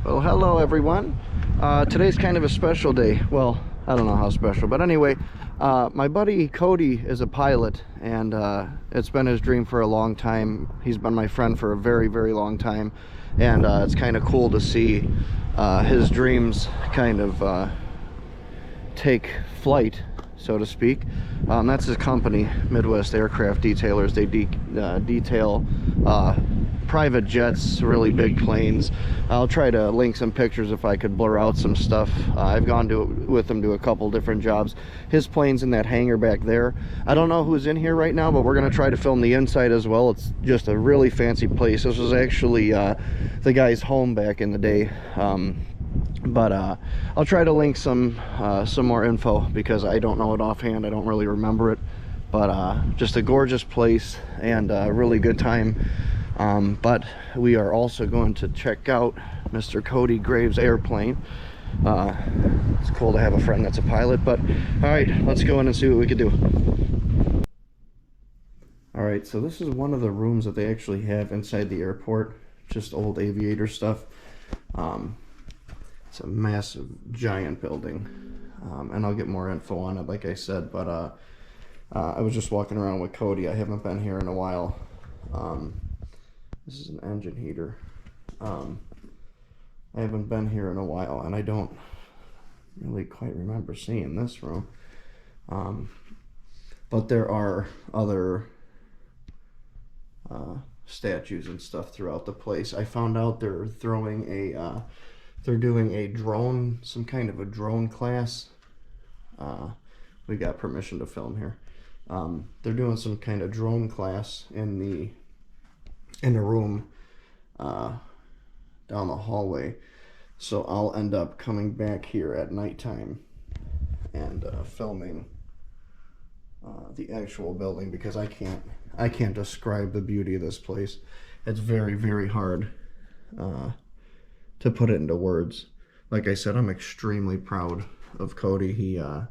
Well, hello everyone. Today's kind of a special day. Well, I don't know how special, but anyway, my buddy Cody is a pilot, and it's been his dream for a long time. He's been my friend for a very, very long time, and it's kind of cool to see his dreams kind of take flight, so to speak. That's his company, Midwest Aircraft Detailers. They detail private jets, really big planes. I'll try to link some pictures if I could blur out some stuff. I've gone with him to a couple different jobs. His plane's in that hangar back there. I don't know who's in here right now, but we're going to try to film the inside as well. It's just a really fancy place. This was actually the guy's home back in the day. But I'll try to link some more info because I don't know it offhand. I don't really remember it, but just a gorgeous place and a really good time. But we are also going to check out Mr. Cody Graves' airplane. It's cool to have a friend that's a pilot, but all right, let's go in and see what we can do. All right, so this is one of the rooms that they actually have inside the airport, just old aviator stuff. It's a massive, giant building, and I'll get more info on it, like I said, but I was just walking around with Cody. I haven't been here in a while. This is an engine heater. I haven't been here in a while, and I don't really quite remember seeing this room. But there are other statues and stuff throughout the place. I found out they're throwing they're doing a drone, some kind of a drone class. We got permission to film here. They're doing some kind of drone class in a room down the hallway, so I'll end up coming back here at nighttime and filming the actual building, because I can't describe the beauty of this place. It's very, very hard to put it into words. Like I said, I'm extremely proud of Cody. He a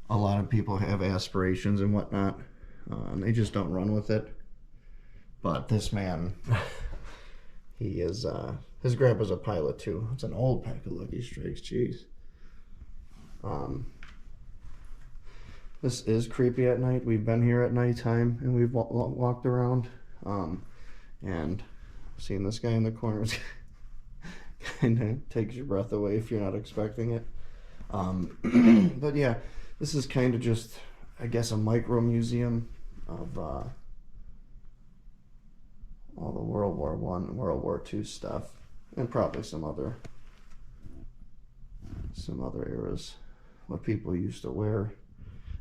lot of people have aspirations and whatnot, and they just don't run with it. But this man, he is, his grandpa's a pilot too. It's an old pack of Lucky Strikes, jeez. This is creepy at night. We've been here at nighttime and we've walked around, and seeing this guy in the corners kind of takes your breath away if you're not expecting it. But yeah, this is kind of just, I guess, a micro museum of all the World War I and World War II stuff, and probably some other eras, what people used to wear,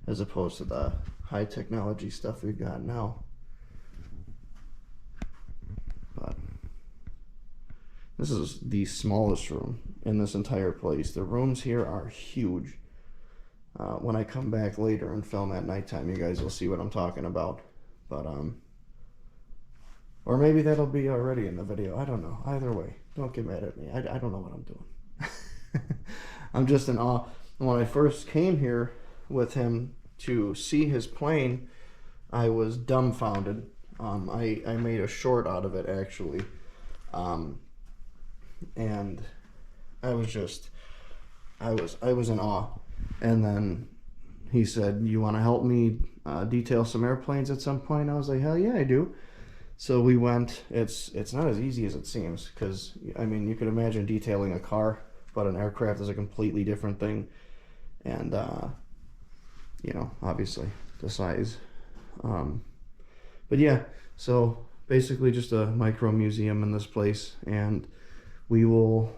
as opposed to the high technology stuff we've got now. But this is the smallest room in this entire place. The rooms here are huge. When I come back later and film at nighttime, you guys will see what I'm talking about. But or maybe that'll be already in the video. I don't know. Either way, don't get mad at me. I don't know what I'm doing. I'm just in awe. When I first came here with him to see his plane, I was dumbfounded. I made a short out of it, actually. And I was in awe. And then he said, "You want to help me detail some airplanes at some point?" I was like, "Hell yeah, I do." So we went. It's not as easy as it seems, because I mean, you could imagine detailing a car, but an aircraft is a completely different thing, and you know, obviously the size. But yeah, so basically just a micro museum in this place, and we will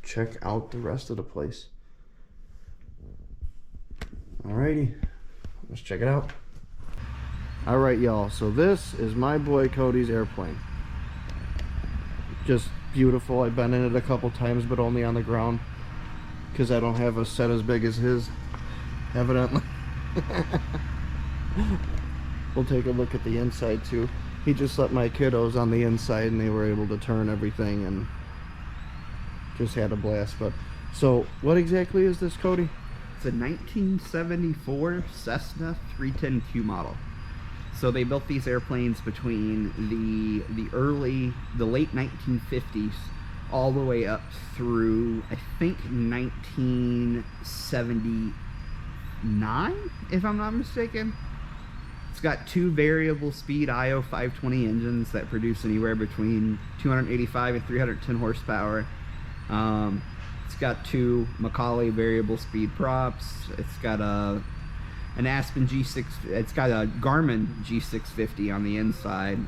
check out the rest of the place. Alrighty, let's check it out. Alright, y'all, so this is my boy Cody's airplane. Just beautiful. I've been in it a couple times, but only on the ground, because I don't have a set as big as his, evidently. We'll take a look at the inside too. He just let my kiddos on the inside, and they were able to turn everything and just had a blast. But so what exactly is this, Cody? It's a 1974 Cessna 310Q model. So they built these airplanes between the late 1950s all the way up through, I think, 1979, if I'm not mistaken. It's got 2 variable speed IO 520 engines that produce anywhere between 285 and 310 horsepower. It's got 2 Macaulay variable speed props. It's got an Aspen G6. It's got a Garmin G650 on the inside.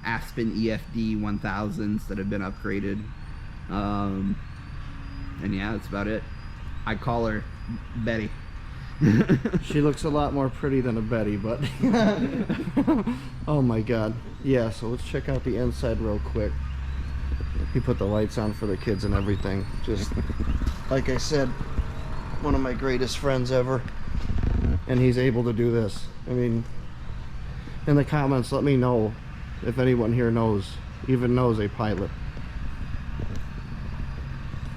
Aspen EFD 1000s that have been upgraded. And yeah, that's about it. I call her Betty. She looks a lot more pretty than a Betty, but oh my god. Yeah, so let's check out the inside real quick. He put the lights on for the kids and everything. Just like I said, one of my greatest friends ever, and he's able to do this. I mean, in the comments, let me know if anyone here even knows a pilot.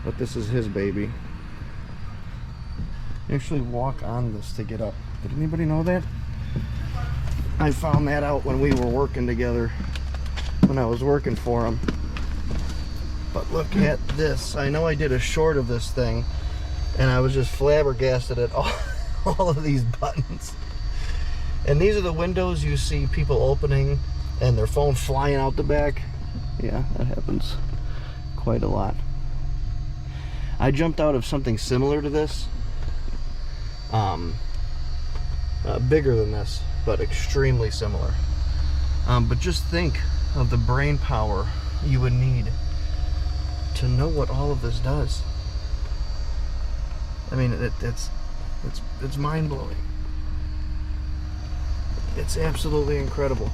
But this is his baby. Actually walk on this to get up. Did anybody know that? I found that out when we were working together, when I was working for him. But look at this. I know I did a short of this thing, and I was just flabbergasted at all of these buttons. And these are the windows you see people opening and their phone flying out the back. Yeah, that happens quite a lot. I jumped out of something similar to this. Bigger than this, but extremely similar. But just think of the brain power you would need to know what all of this does. I mean, it's mind-blowing. It's absolutely incredible.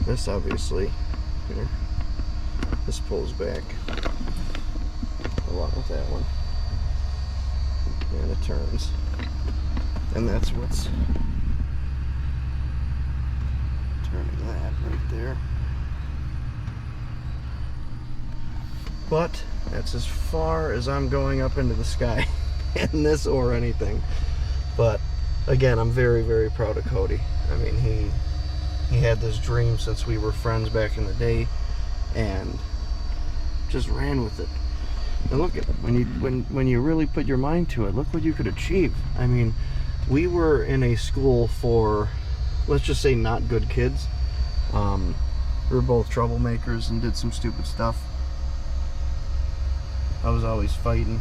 This obviously, here, this pulls back along with that one, and it turns, and that's what's turning that right there. But that's as far as I'm going up into the sky in this or anything. But again, I'm very, very proud of Cody. I mean, he had this dream since we were friends back in the day, and just ran with it. And look at when you really put your mind to it, look what you could achieve. I mean, we were in a school for, let's just say, not good kids. We were both troublemakers and did some stupid stuff. I was always fighting.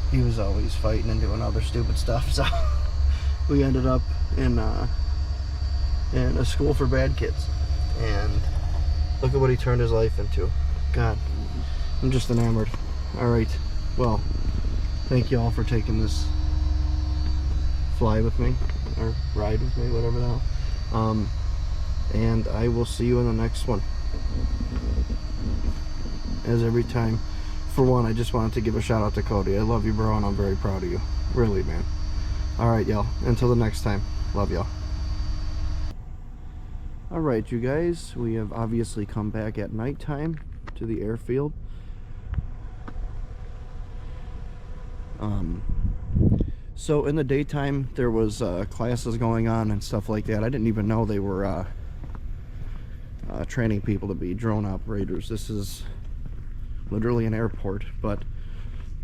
He was always fighting and doing other stupid stuff. So we ended up in a school for bad kids. And look at what he turned his life into. God, I'm just enamored. All right, well, thank you all for taking this fly with me, or ride with me, whatever the hell. And I will see you in the next one. As every time, for one, I just wanted to give a shout out to Cody. I love you, bro, and I'm very proud of you. Really, man. All right, y'all. Until the next time, love y'all. All right, you guys, we have obviously come back at nighttime to the airfield. So in the daytime there was classes going on and stuff like that. I didn't even know they were training people to be drone operators. This is literally an airport, but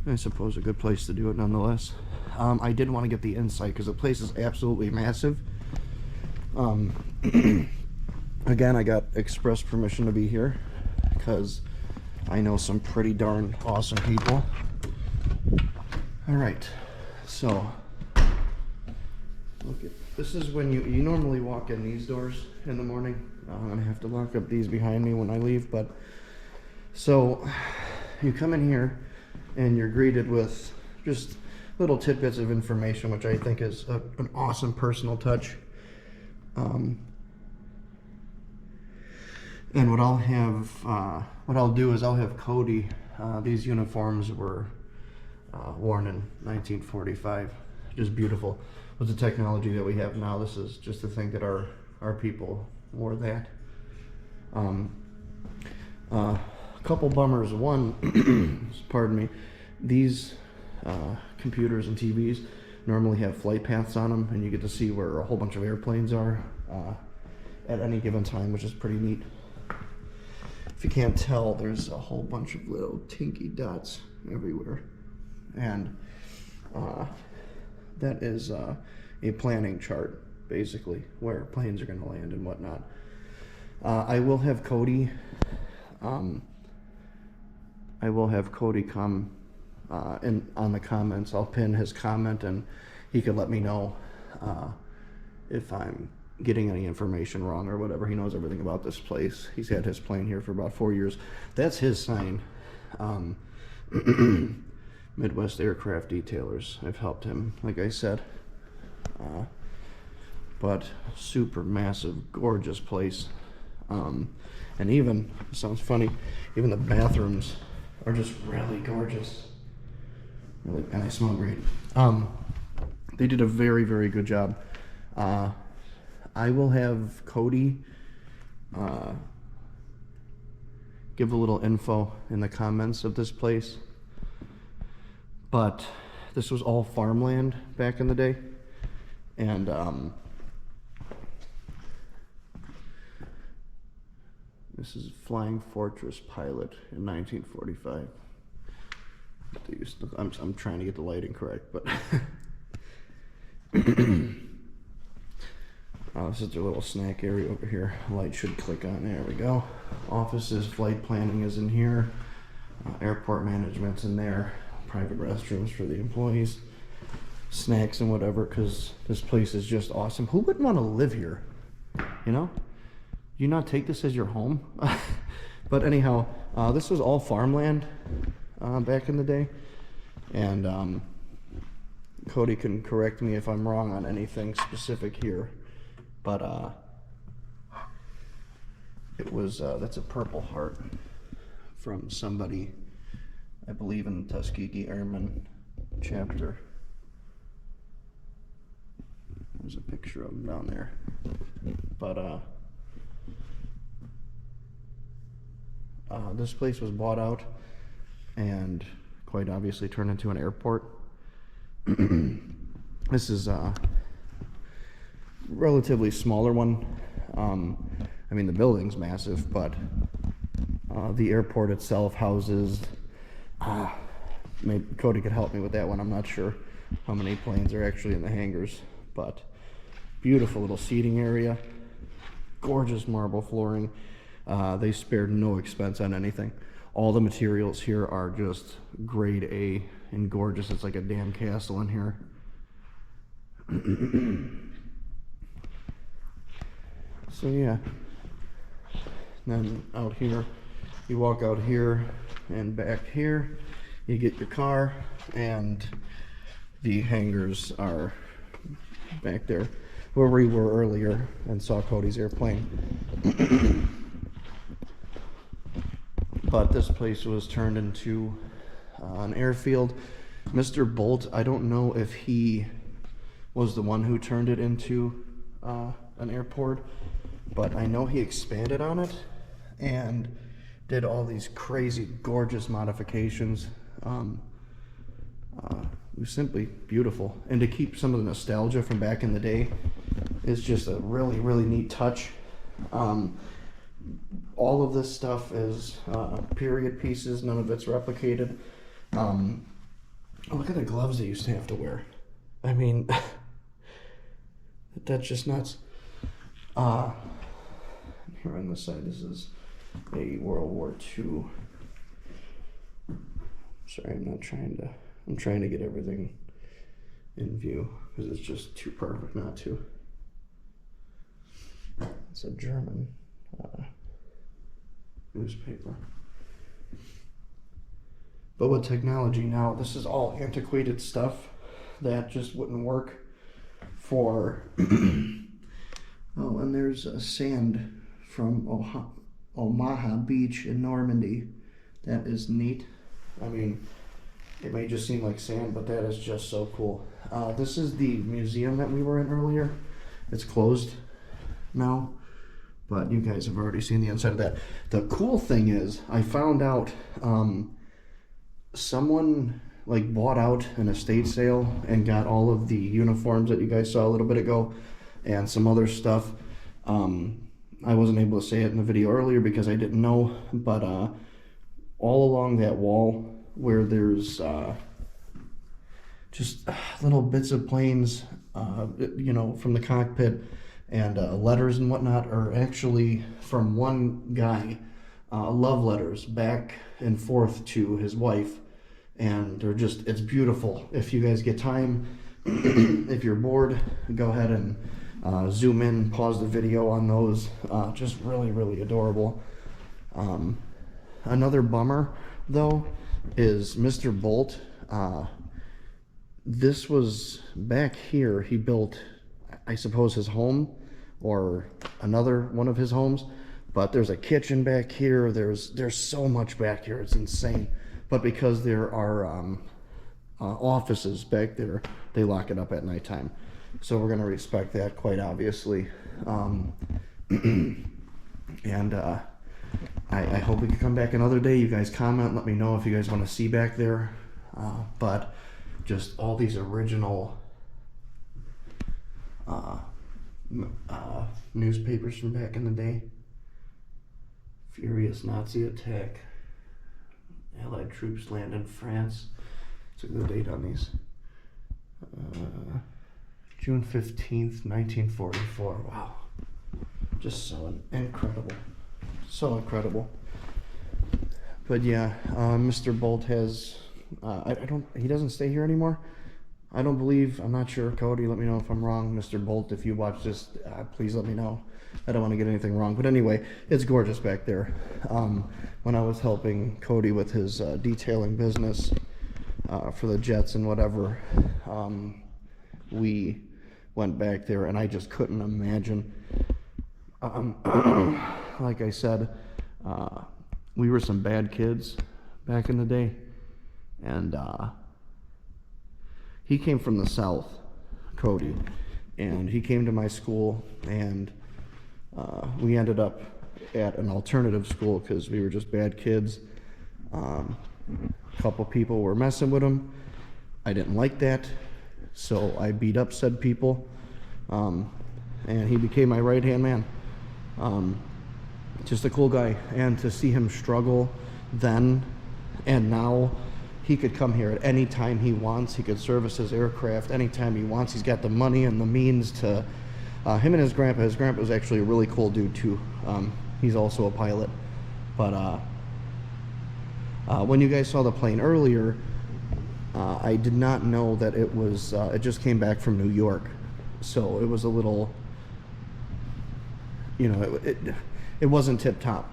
I suppose a good place to do it nonetheless. I did want to get the inside because the place is absolutely massive. Again, I got express permission to be here because I know some pretty darn awesome people. All right, so look at this. Is when you normally walk in these doors in the morning. I'm gonna have to lock up these behind me when I leave, but so you come in here and you're greeted with just little tidbits of information, which I think is an awesome personal touch. And what I'll do is I'll have Cody. These uniforms were worn in 1945. Just beautiful. With the technology that we have now, this is just to think that our people wore that. A couple bummers. One, pardon me, these computers and TVs normally have flight paths on them, and you get to see where a whole bunch of airplanes are. at any given time, which is pretty neat. If you can't tell, there's a whole bunch of little tinky dots everywhere. And that is a planning chart, basically, where planes are going to land and whatnot. I will have Cody come in on the comments. I'll pin his comment, and he could let me know if I'm getting any information wrong or whatever. He knows everything about this place. He's had his plane here for about 4 years. That's his sign. Midwest Aircraft Detailers. I've helped him, like I said. But super massive, gorgeous place. And even, sounds funny, even the bathrooms are just really gorgeous. Really, and they smell great. They did a very, very good job. I will have Cody give a little info in the comments of this place. But this was all farmland back in the day. And this is Flying Fortress Pilot in 1945. I'm trying to get the lighting correct, but this is their little snack area over here. Light should click on. There we go. Offices, flight planning is in here. Airport management's in there. Private restrooms for the employees. Snacks and whatever, because this place is just awesome. Who wouldn't want to live here? You know? You not take this as your home? But anyhow, this was all farmland back in the day. And Cody can correct me if I'm wrong on anything specific here. But it was, that's a Purple Heart from somebody, I believe, in the Tuskegee Airmen chapter. There's a picture of him down there. But this place was bought out and quite obviously turned into an airport. This is a relatively smaller one. I mean, the building's massive, but the airport itself houses, maybe Cody could help me with that one. I'm not sure how many planes are actually in the hangars, but beautiful little seating area, gorgeous marble flooring. They spared no expense on anything. All the materials here are just grade A and gorgeous. It's like a damn castle in here. So yeah, then out here, you walk out here and back here, you get your car, and the hangars are back there where we were earlier and saw Cody's airplane. But this place was turned into an airfield. Mr. Bolt, I don't know if he was the one who turned it into an airport, but I know he expanded on it and did all these crazy, gorgeous modifications. It was simply beautiful. And to keep some of the nostalgia from back in the day is just a really, really neat touch. All of this stuff is period pieces. None of it's replicated. Look at the gloves they used to have to wear. I mean, that's just nuts. Here on this side, this is a World War II. Sorry, I'm trying to get everything in view because it's just too perfect not to. It's a German newspaper. But with technology now, this is all antiquated stuff that just wouldn't work for oh, and there's sand from Omaha Beach in Normandy. That is neat. I mean, it may just seem like sand, but that is just so cool. This is the museum that we were in earlier. It's closed now, but you guys have already seen the inside of that. The cool thing is, I found out someone like bought out an estate sale and got all of the uniforms that you guys saw a little bit ago and some other stuff. I wasn't able to say it in the video earlier because I didn't know, but all along that wall where there's just little bits of planes, you know, from the cockpit, and letters and whatnot are actually from one guy, love letters back and forth to his wife, and they're just, it's beautiful. If you guys get time, if you're bored, go ahead and zoom in, pause the video on those. Just really, really adorable. Another bummer though is Mr. Bolt. This was back here, he built, I suppose, his home or another one of his homes, but there's a kitchen back here, there's so much back here, it's insane. But because there are offices back there, they lock it up at nighttime, so we're going to respect that, quite obviously. And I hope we can come back another day. You guys comment, let me know if you guys want to see back there. But just all these original newspapers from back in the day. Furious Nazi attack. Allied troops land in France. Let's look at the date on these. June 15th, 1944. Wow. Just so incredible. So incredible. But yeah, Mr. Bolt has, he doesn't stay here anymore. I don't believe, I'm not sure, Cody, let me know if I'm wrong. Mr. Bolt, if you watch this, please let me know. I don't want to get anything wrong. But anyway, it's gorgeous back there. When I was helping Cody with his detailing business for the jets and whatever, we went back there, and I just couldn't imagine. Like I said, we were some bad kids back in the day, and he came from the South, Cody, and he came to my school, and we ended up at an alternative school because we were just bad kids. A couple people were messing with him. I didn't like that, so I beat up said people, and he became my right-hand man. Just a cool guy, and to see him struggle then and now, he could come here at any time he wants. He could service his aircraft anytime he wants. He's got the money and the means to, him and his grandpa was actually a really cool dude too. He's also a pilot. But when you guys saw the plane earlier, I did not know that it was, it just came back from New York. So it was a little, you know, it wasn't tip top.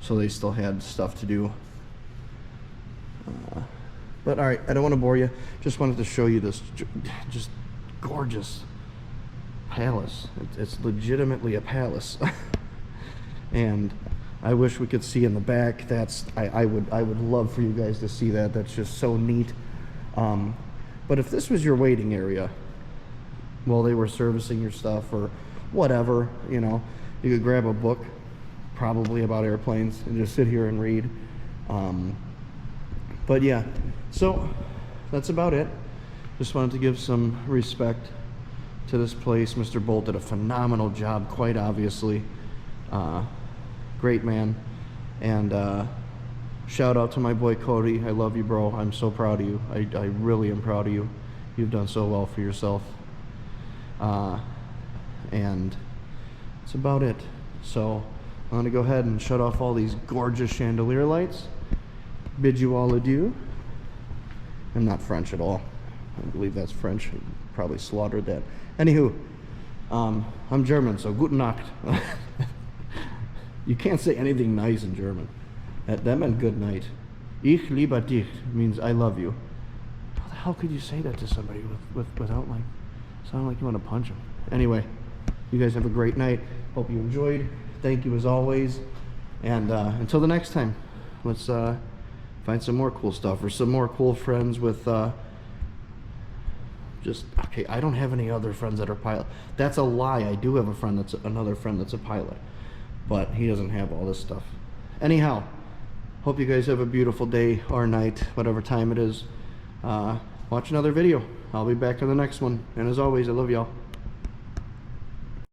So they still had stuff to do. But all right, I don't want to bore you. Just wanted to show you this just gorgeous palace. It's legitimately a palace. And I wish we could see in the back. That's I would love for you guys to see that. That's just so neat. But if this was your waiting area while they were servicing your stuff or whatever, you know, you could grab a book, probably about airplanes, and just sit here and read. But yeah, so that's about it. Just wanted to give some respect to this place. Mr. Bolt did a phenomenal job, quite obviously. Great man. And shout out to my boy Cody. I love you, bro. I'm so proud of you. I really am proud of you. You've done so well for yourself. And that's about it. So I'm gonna go ahead and shut off all these gorgeous chandelier lights. Bid you all adieu. I'm not French at all. I believe that's French. I probably slaughtered that. Anywho, I'm German, so gute Nacht. You can't say anything nice in German. That meant good night. Ich liebe dich means I love you. How the hell could you say that to somebody without like sounding like you want to punch them? Anyway, you guys have a great night. Hope you enjoyed. Thank you as always. And until the next time, let's find some more cool stuff or some more cool friends with okay, I don't have any other friends that are pilot. That's a lie. I do have a friend that's another friend that's a pilot, but he doesn't have all this stuff. Anyhow, hope you guys have a beautiful day or night, whatever time it is. Watch another video. I'll be back in the next one. And as always, I love y'all.